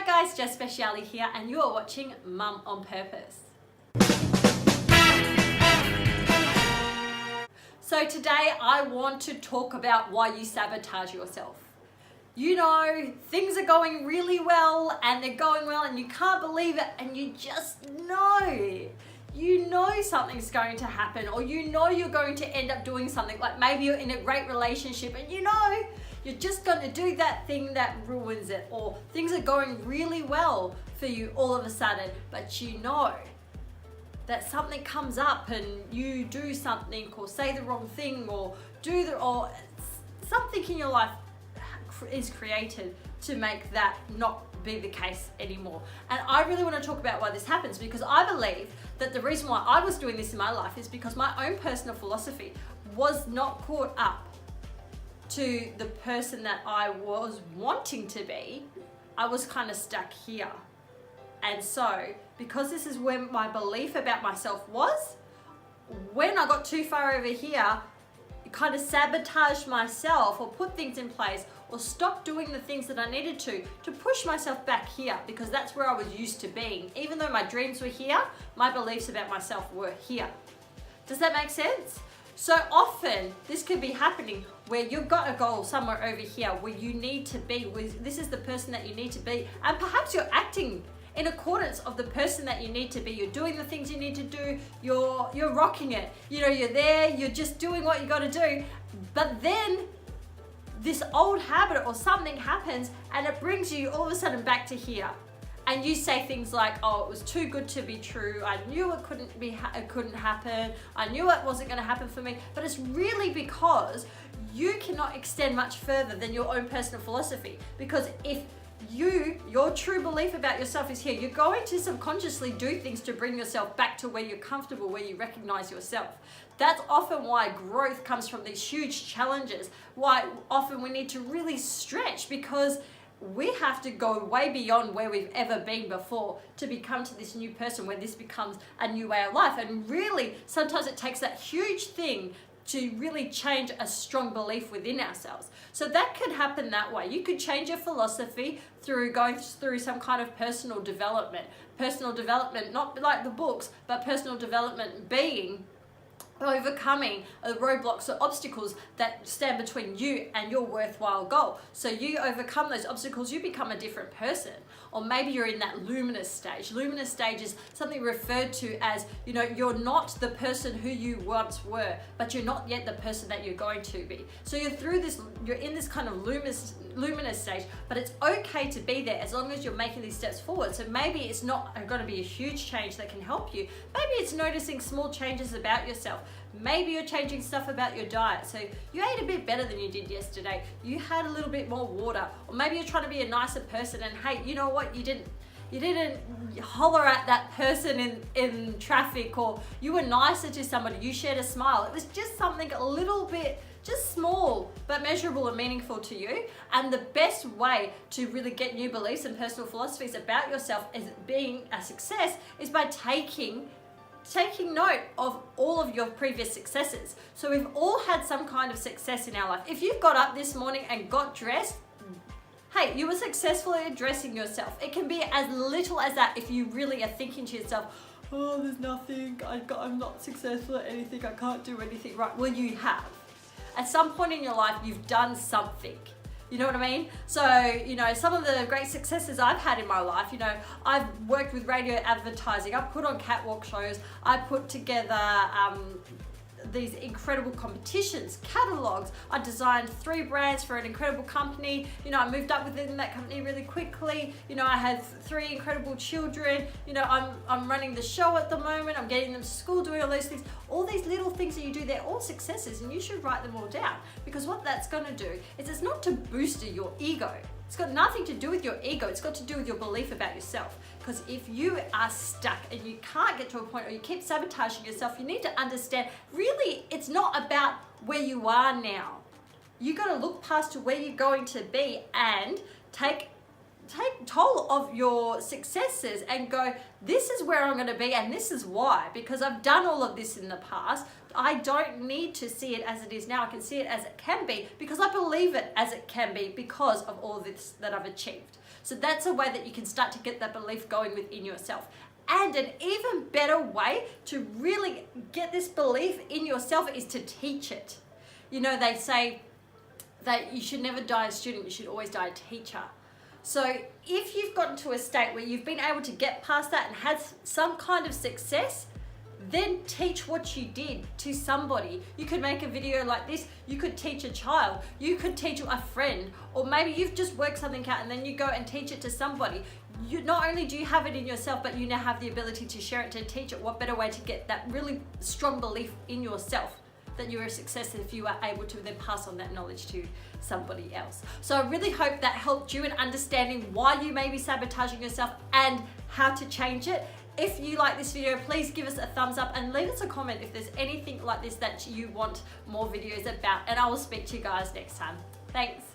Hi guys, Jess Speciale here and you are watching Mum on Purpose. So today I want to talk about why you sabotage yourself. You know, things are going really well and they're going well and you can't believe it and you just know. You know something's going to happen, or you know you're going to end up doing something. Like maybe you're in a great relationship and you know you're just going to do that thing that ruins it, or things are going really well for you all of a sudden, but you know that something comes up and you do something or say the wrong thing or something in your life is created to make that not be the case anymore. And I really want to talk about why this happens, because I believe that the reason why I was doing this in my life is because my own personal philosophy was not caught up to the person that I was wanting to be. I was kind of stuck here. And so, because this is where my belief about myself was, when I got too far over here, it kind of sabotaged myself or put things in place or stopped doing the things that I needed to push myself back here, because that's where I was used to being. Even though my dreams were here, my beliefs about myself were here. Does that make sense? So often this could be happening where you've got a goal somewhere over here where you need to be, where this is the person that you need to be, and perhaps you're acting in accordance of the person that you need to be. You're doing the things you need to do, you're rocking it, you know, you're there, you're just doing what you got to do, but then this old habit or something happens and it brings you all of a sudden back to here. And you say things like, oh, it was too good to be true. I knew it couldn't happen. I knew it wasn't going to happen for me. But it's really because you cannot extend much further than your own personal philosophy. Because if your true belief about yourself is here, you're going to subconsciously do things to bring yourself back to where you're comfortable, where you recognize yourself. That's often why growth comes from these huge challenges, why often we need to really stretch, because we have to go way beyond where we've ever been before to become to this new person, where this becomes a new way of life. And really, sometimes it takes that huge thing to really change a strong belief within ourselves. So that could happen that way. You could change your philosophy through going through some kind of personal development. Personal development, not like the books, but personal development being overcoming the roadblocks or obstacles that stand between you and your worthwhile goal. So you overcome those obstacles, you become a different person. Or maybe you're in that luminous stage. Luminous stage is something referred to as, you know, you're not the person who you once were, but you're not yet the person that you're going to be. So you're in this kind of luminous stage, but it's okay to be there as long as you're making these steps forward. So maybe it's not going to be a huge change that can help you. Maybe it's noticing small changes about yourself. Maybe you're changing stuff about your diet. So you ate a bit better than you did yesterday. You had a little bit more water. Or maybe you're trying to be a nicer person and hey, you know what? You didn't holler at that person in traffic, or you were nicer to somebody. You shared a smile. It was just something a little bit, just small, but measurable and meaningful to you. And the best way to really get new beliefs and personal philosophies about yourself as being a success is by taking note of all of your previous successes. So we've all had some kind of success in our life. If you got up this morning and got dressed, hey, you were successful at dressing yourself. It can be as little as that if you really are thinking to yourself, oh, there's nothing, I'm not successful at anything, I can't do anything right. Well, you have. At some point in your life, you've done something. You know what I mean? So, you know, some of the great successes I've had in my life, you know, I've worked with radio advertising, I've put on catwalk shows, I put together these incredible competitions, catalogs. I designed 3 brands for an incredible company. You know, I moved up within that company really quickly. You know, I had 3 incredible children. You know, I'm running the show at the moment. I'm getting them to school, doing all those things. All these little things that you do, they're all successes, and you should write them all down, because what that's going to do is it's not to boost your ego. It's got nothing to do with your ego. It's got to do with your belief about yourself. Because if you are stuck and you can't get to a point, or you keep sabotaging yourself, you need to understand, really, it's not about where you are now. You got to look past to where you're going to be and take toll of your successes and go, this is where I'm going to be and this is why, because I've done all of this in the past. I don't need to see it as it is now. I can see it as it can be because I believe it as it can be because of all this that I've achieved. So that's a way that you can start to get that belief going within yourself. And an even better way to really get this belief in yourself is to teach it. You know, they say that you should never die a student, you should always die a teacher. So if you've gotten to a state where you've been able to get past that and had some kind of success, then teach what you did to somebody. You could make a video like this, you could teach a child, you could teach a friend, or maybe you've just worked something out and then you go and teach it to somebody. You not only do you have it in yourself, but you now have the ability to share it, to teach it. What better way to get that really strong belief in yourself that you're a success if you are able to then pass on that knowledge to somebody else. So I really hope that helped you in understanding why you may be sabotaging yourself and how to change it. If you like this video, please give us a thumbs up and leave us a comment if there's anything like this that you want more videos about, and I will speak to you guys next time. Thanks.